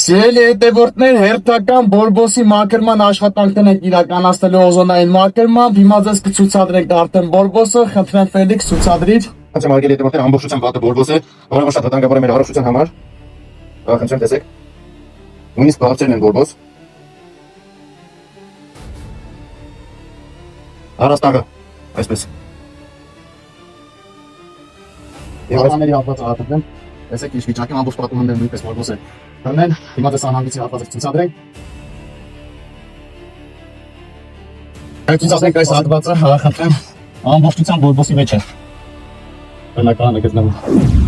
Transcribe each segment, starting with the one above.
Սիրելի հետևորդներ, հերթական Բոլբոսի մաքրման աշխատանքներն եք իրականացնելու օզոնային մաքրմամբ, հիմա ձեզ կցուցադրենք արդեն Բոլբոսը, խնդրեմ Ֆելիքս ցուցադրիր։ Խնդրեմ արգելի հետևորդներ, ամբողջությամբ պատը Բոլբոս է, որը շատ վտանգավոր է մեր առողջության համար։ Խնդրեմ տեսեք։ Նույնիսկ բարձրն են Բոլբոս։ Առաստաղը, այսպես։ Եվանների հատվածը հատվում, տեսեք ինչ վիճակի ամբողջ պատումները նույնպես Բոլբոս է։ Դրանեն, հիմա ձեզ անհանգստի հատվածը ցուցադրենք։ Այդ ցուցադրենք այս հատվածը, խնդրեմ, ամբողջությամբ Բոլբոսի մեջ է։ Բնակարանը գտնվում։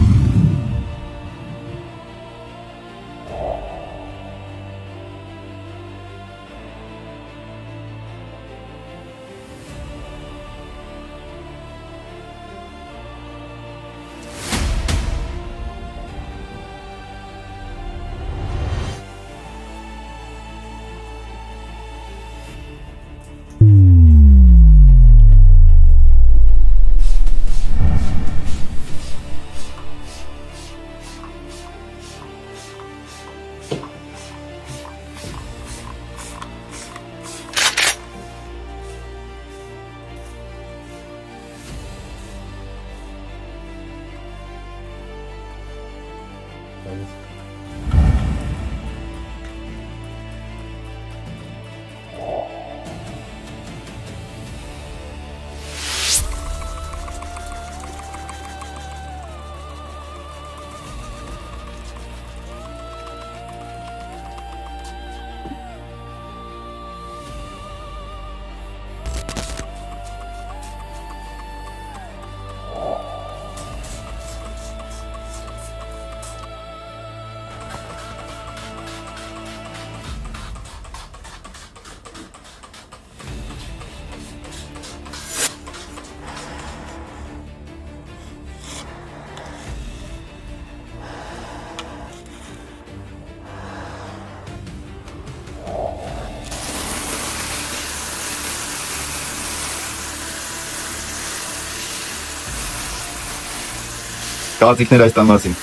Կարծիքներ այս տան մասին։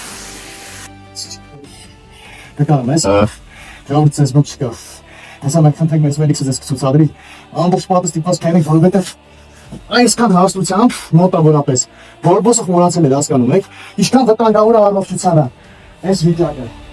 Գտանում ես։ Ժողովուրդ ձեզ ոչ չկա։ Հեսա մենք խնդրենք մեզ Ֆելիքսը ձեզ կցուցադրի։ Ամբողջ պատը ստիպված քայլենք, որովհետև այսքան հաստությամբ մոտավորապես Բոլբոսը խորացել է հասկանում եք, ինչքան վտանգավոր է առողջությանը։ Այս վիճակը։